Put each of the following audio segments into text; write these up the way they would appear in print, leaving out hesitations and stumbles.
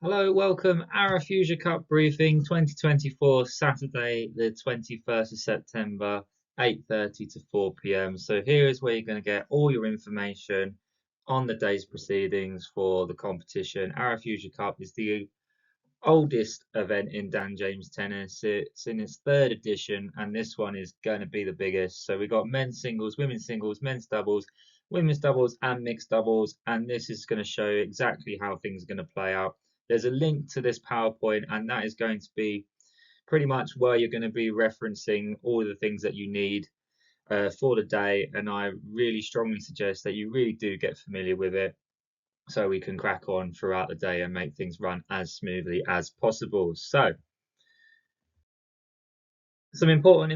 Hello, welcome. Arethusa Cup briefing 2024, Saturday, the 21st of September, 8:30 to 4 p.m. So here is where you're going to get all your information on the day's proceedings for the competition. Arethusa Cup is the oldest event in Dan James tennis. It's in its third edition, and this one is going to be the biggest. So we've got men's singles, women's doubles, and mixed doubles. And this is going to show exactly how things are going to play out. There's a link to this PowerPoint, and that is going to be pretty much where you're going to be referencing all of the things that you need for the day. And I really strongly suggest that you really do get familiar with it so we can crack on throughout the day and make things run as smoothly as possible. So, some important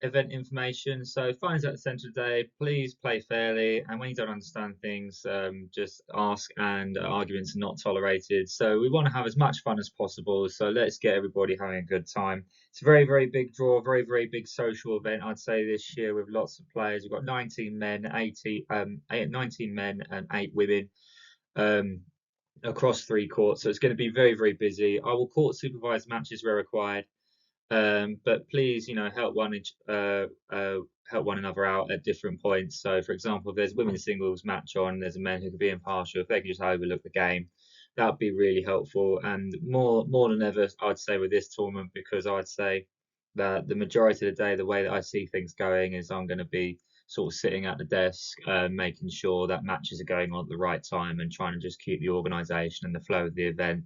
event information. So, finds at the centre of the day. Please play fairly, and when you don't understand things, just ask. And arguments are not tolerated. So, we want to have as much fun as possible. So, let's get everybody having a good time. It's a very, very big draw, very big social event. I'd say this year with lots of players. We've got 19 men, 19 men, and 8 women. Um, across 3 courts. So it's going to be very busy. I will court supervise matches where required, but please, help one another out at different points. So, for example, if there's women's singles match on, there's a men who could be impartial. If they could just overlook the game, that would be really helpful. And more than ever, I'd say with this tournament, because I'd say that the majority of the day, the way that I see things going is I'm going to be sort of sitting at the desk, making sure that matches are going on at the right time and trying to just keep the organisation and the flow of the event.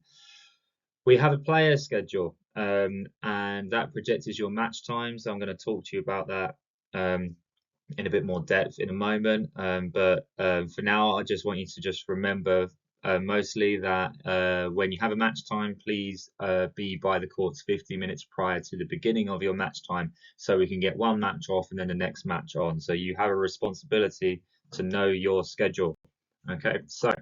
We have a player schedule, and that projects your match times. I'm going to talk to you about that in a bit more depth in a moment. But for now, I just want you to just remember mostly that when you have a match time, please be by the courts 50 minutes prior to the beginning of your match time so we can get one match off and then the next match on. So you have a responsibility to know your schedule. Okay, so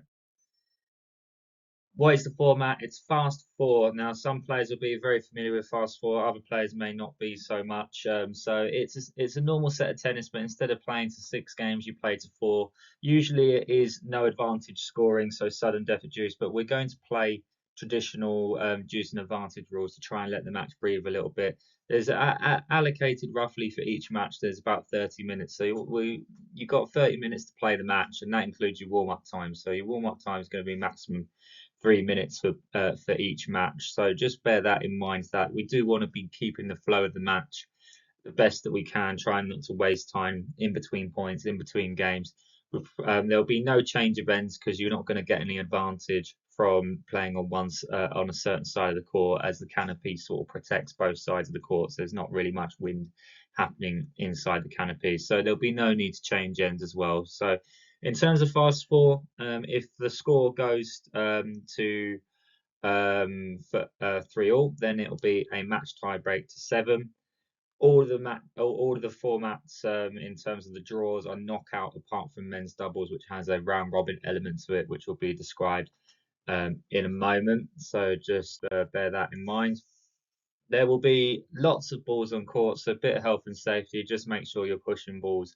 what is the format? It's fast four. Now, some players will be very familiar with fast four. Other players may not be so much. So it's a normal set of tennis, but instead of playing to 6 games, you play to four. Usually, it is no advantage scoring, so sudden death or deuce. But we're going to play traditional deuce and advantage rules to try and let the match breathe a little bit. There's allocated roughly for each match. There's about 30 minutes, so you got 30 minutes to play the match, and that includes your warm up time. So your warm up time is going to be maximum 3 minutes for each match. So just bear that in mind that we do want to be keeping the flow of the match the best that we can, trying not to waste time in between points, in between games. There'll be no change events because you're not going to get any advantage from playing on a certain side of the court, as the canopy sort of protects both sides of the court. So there's not really much wind happening inside the canopy. So there'll be no need to change ends as well. So in terms of fast four, if the score goes to for 3-all, then it'll be a match tie break to 7. All of the formats in terms of the draws are knockout, apart from men's doubles, which has a round robin element to it, which will be described in a moment. So just bear that in mind. There will be lots of balls on court, so a bit of health and safety. Just make sure you're pushing balls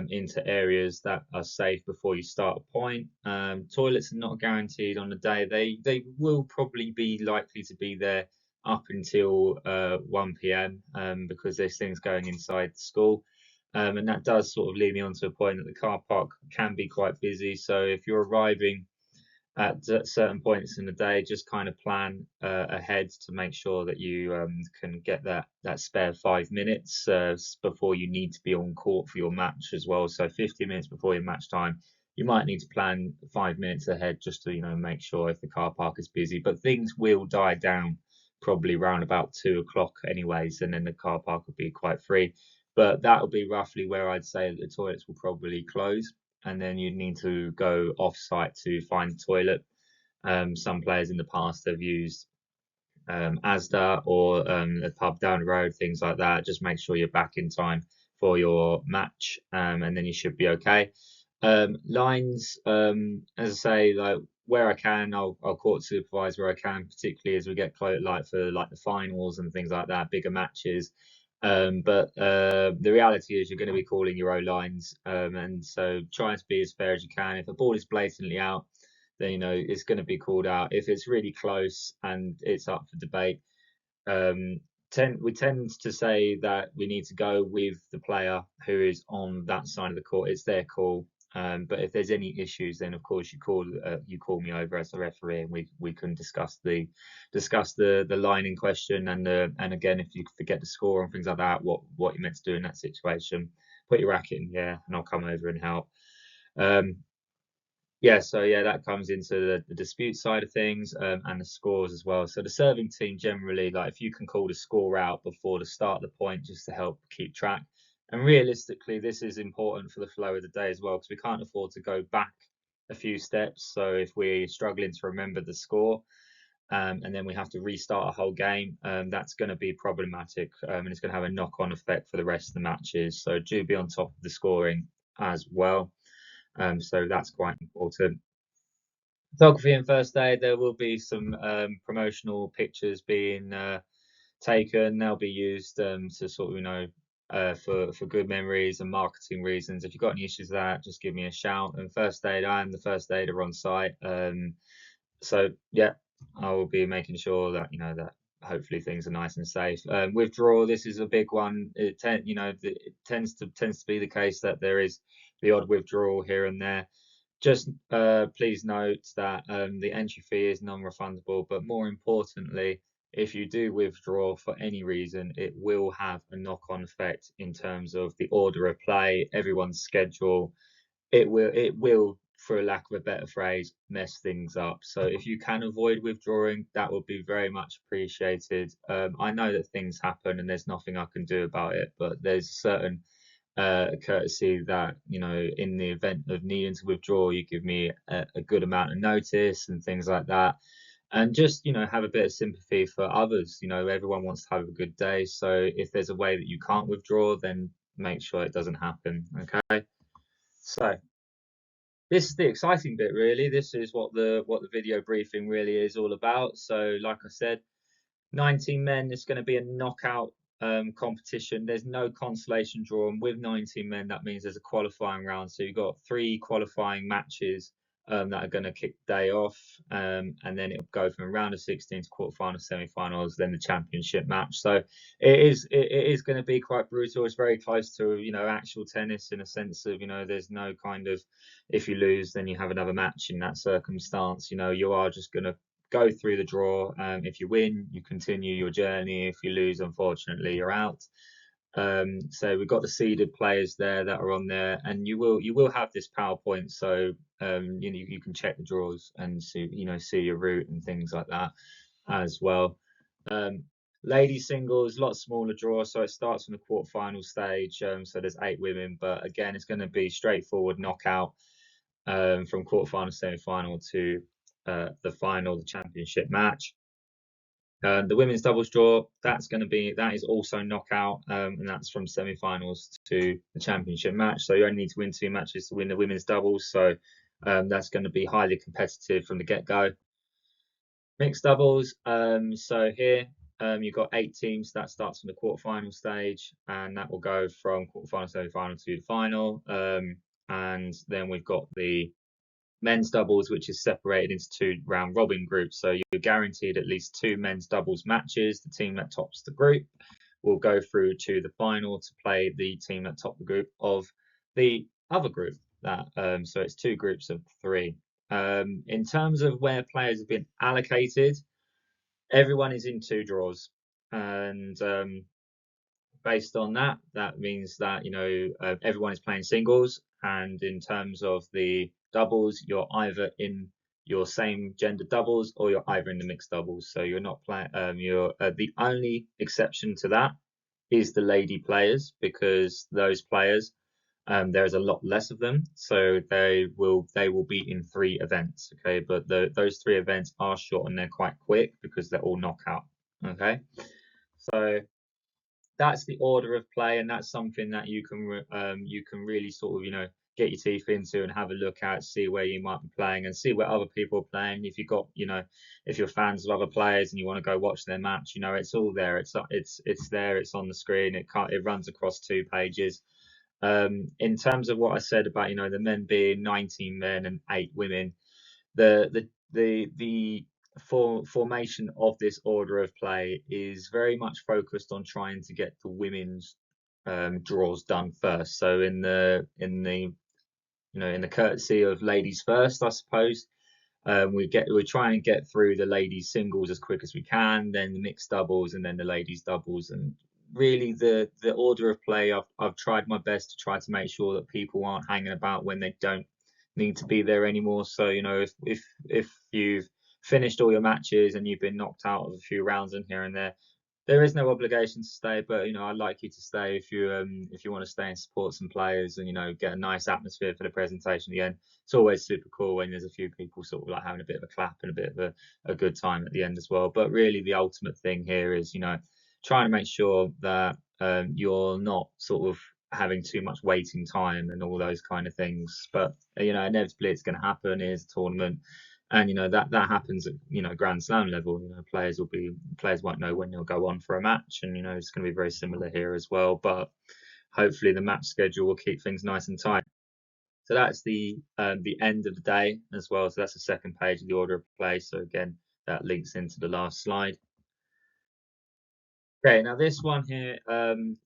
into areas that are safe before you start a point. Toilets are not guaranteed on the day. They will probably be likely to be there up until 1 p.m. Because there's things going inside the school. And that does sort of lead me on to a point that the car park can be quite busy. So if you're arriving at certain points in the day, just kind of plan ahead to make sure that you can get that spare 5 minutes before you need to be on court for your match as well. So 50 minutes before your match time, you might need to plan 5 minutes ahead just to make sure if the car park is busy. But things will die down probably around about 2 o'clock anyways, and then the car park will be quite free. But that will be roughly where I'd say that the toilets will probably close, and then you'd need to go off site to find the toilet. Some players in the past have used Asda or a pub down the road, things like that. Just make sure you're back in time for your match, and then you should be okay. Lines, as I say, like where I can, I'll court supervise where I can, particularly as we get close, like for like the finals and things like that, bigger matches. But the reality is you're going to be calling your own lines, and so try to be as fair as you can. If a ball is blatantly out, then it's going to be called out. If it's really close and it's up for debate, um, we tend to say that we need to go with the player who is on that side of the court. It's their call. But if there's any issues, then of course you call me over as the referee, and we can discuss the line in question, and again, if you forget the score and things like that, what you're meant to do in that situation. Put your racket in the air, and I'll come over and help. Um, yeah, so yeah, that comes into the dispute side of things, and the scores as well. So the serving team generally, like if you can call the score out before the start of the point, just to help keep track. And realistically, this is important for the flow of the day as well, because we can't afford to go back a few steps. So if we're struggling to remember the score, and then we have to restart a whole game, that's going to be problematic, and it's going to have a knock-on effect for the rest of the matches. So do be on top of the scoring as well. So that's quite important. Photography and first aid, there will be some promotional pictures being taken. They'll be used to sort of, for good memories and marketing reasons. If you've got any issues with that, just give me a shout. And first aid, I am the first aider on site. So yeah, I will be making sure that that hopefully things are nice and safe. Withdrawal, this is a big one. It tends to be the case that there is the odd withdrawal here and there. Just please note that the entry fee is non-refundable, but more importantly, if you do withdraw for any reason, it will have a knock-on effect in terms of the order of play, everyone's schedule. It will, for a lack of a better phrase, mess things up. So if you can avoid withdrawing, that would be very much appreciated. I know that things happen and there's nothing I can do about it, but there's certain courtesy that in the event of needing to withdraw, you give me a good amount of notice and things like that, and just have a bit of sympathy for others. Everyone wants to have a good day, so if there's a way that you can't withdraw, then make sure it doesn't happen. Okay, so this is the exciting bit, really. This is what the video briefing really is all about. So like I said, 19 men, it's going to be a knockout competition. There's no consolation draw, and with 19 men, that means there's a qualifying round. So you've got 3 qualifying matches that are going to kick the day off, and then it'll go from a round of 16 to quarterfinals, semi-finals, then the championship match. So it is going to be quite brutal. It's very close to actual tennis in a sense of there's no kind of, if you lose, then you have another match in that circumstance. You are just going to go through the draw. If you win, you continue your journey. If you lose, unfortunately, you're out. So we've got the seeded players there that are on there, and you will have this PowerPoint, so you can check the draws and see your route and things like that as well. Um, Lady singles, a lot smaller draw, so it starts from the quarterfinal stage. So there's 8 women, but again, it's going to be straightforward knockout from quarterfinal, semi-final to the final, the championship match. The women's doubles draw, that is also knockout, and that's from semi-finals to the championship match. So you only need to win 2 matches to win the women's doubles. So that's going to be highly competitive from the get-go. Mixed doubles. So here you've got 8 teams. That starts from the quarterfinal stage, and that will go from quarterfinal, semi-final to the final. And then we've got the men's doubles, which is separated into 2 round robin groups. So you're guaranteed at least 2 men's doubles matches. The team that tops the group will go through to the final to play the team that top the group of the other group. So it's 2 groups of 3. In terms of where players have been allocated, everyone is in 2 draws, and based on that, that means that everyone is playing singles, and in terms of the doubles, you're either in your same gender doubles or you're either in the mixed doubles. So you're not playing. You're the only exception to that is the lady players, because those players there's a lot less of them, so they will be in 3 events. Okay, but those 3 events are short and they're quite quick because they're all knockout. Okay, so that's the order of play, and that's something that you can really sort of get your teeth into and have a look at, see where you might be playing and see where other people are playing. If you've got if you're fans of other players and you want to go watch their match, it's all there. It's there. It's on the screen. It runs across 2 pages. In terms of what I said about the men being 19 men and 8 women, the formation of this order of play is very much focused on trying to get the women's draws done first. So in the courtesy of ladies first, I suppose. We try and get through the ladies singles as quick as we can, then the mixed doubles, and then the ladies doubles. And really, the order of play, I've tried my best to try to make sure that people aren't hanging about when they don't need to be there anymore. So if you've finished all your matches and you've been knocked out of a few rounds in here and there is no obligation to stay, but I'd like you to stay if you want to stay and support some players and get a nice atmosphere for the presentation at the end. It's always super cool when there's a few people sort of like having a bit of a clap and a bit of a good time at the end as well. But really, the ultimate thing here is trying to make sure that you're not sort of having too much waiting time and all those kind of things. But inevitably it's going to happen. Here's a tournament, and that happens at Grand Slam level. Players won't know when you'll go on for a match, and it's going to be very similar here as well. But hopefully the match schedule will keep things nice and tight. So that's the end of the day as well. So that's the second page of the order of play. So again, that links into the last slide. Okay, now this one here,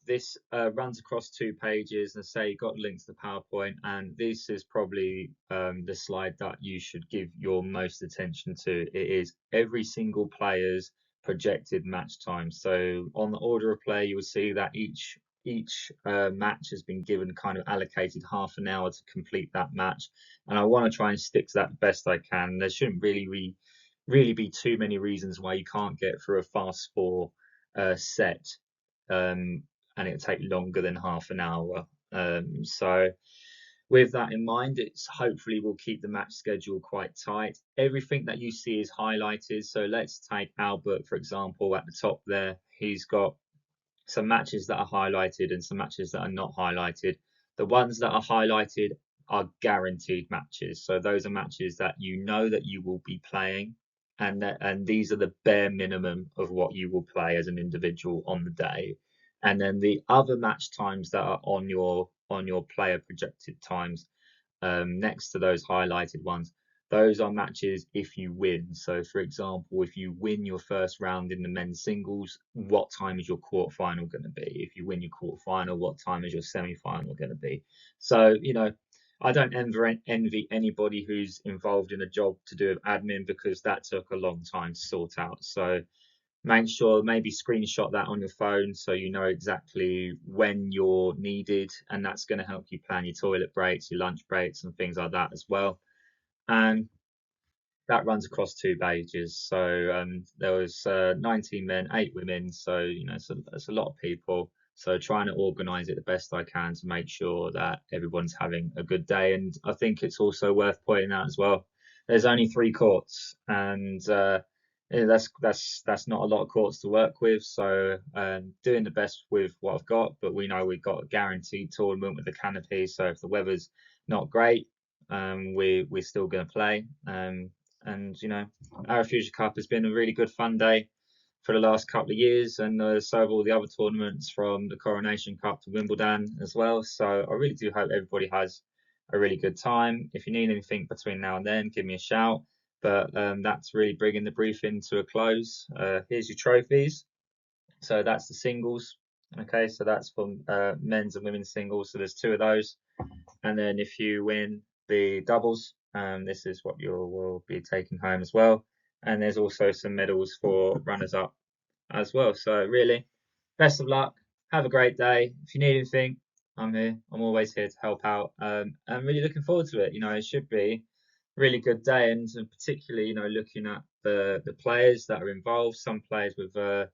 this runs across 2 pages, and say you've got links to PowerPoint, and this is probably the slide that you should give your most attention to. It is every single player's projected match time. So on the order of play, you will see that each match has been given kind of allocated half an hour to complete that match, and I want to try and stick to that the best I can. There shouldn't really be too many reasons why you can't get through a fast four set, and it'll take longer than half an hour. So with that in mind, it's hopefully will keep the match schedule quite tight. Everything that you see is highlighted. So let's take Albert, for example, at the top there. He's got some matches that are highlighted and some matches that are not highlighted. The ones that are highlighted are guaranteed matches. So those are matches that that you will be playing, and these are the bare minimum of what you will play as an individual on the day. And then the other match times that are on your player projected times, next to those highlighted ones, those are matches if you win. So, for example, if you win your first round in the men's singles, what time is your quarterfinal going to be? If you win your quarterfinal, what time is your semi-final going to be? So, I don't envy anybody who's involved in a job to do with admin, because that took a long time to sort out. So make sure maybe screenshot that on your phone so you know exactly when you're needed, and that's going to help you plan your toilet breaks, your lunch breaks, and things like that as well. And that runs across 2 pages. So there was 19 men, 8 women. So it's a lot of people. So trying to organise it the best I can to make sure that everyone's having a good day. And I think it's also worth pointing out as well, there's only 3 courts, and that's not a lot of courts to work with. So doing the best with what I've got, but we know we've got a guaranteed tournament with the canopy. So if the weather's not great, we're still going to play. And Arethusa Cup has been a really good fun day for the last couple of years, and so have all the other tournaments from the Coronation Cup to Wimbledon as well. So I really do hope everybody has a really good time. If you need anything between now and then, give me a shout. But that's really bringing the briefing to a close. Here's your trophies. So that's the singles. Okay, so that's for men's and women's singles. So there's 2 of those. And then if you win the doubles, this is what you will be taking home as well. And there's also some medals for runners up as well. So really, best of luck. Have a great day. If you need anything, I'm here. I'm always here to help out. I'm really looking forward to it. It should be a really good day, and particularly, looking at the players that are involved. Some players with a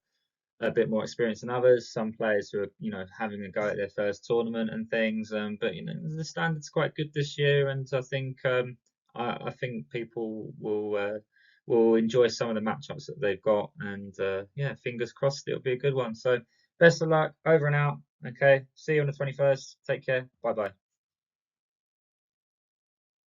bit more experience than others. Some players who are, having a go at their first tournament and things. But the standard's quite good this year, and I think people will enjoy some of the matchups that they've got. And yeah, fingers crossed it'll be a good one. So best of luck. Over and out. Okay, see you on the 21st. Take care. Bye bye.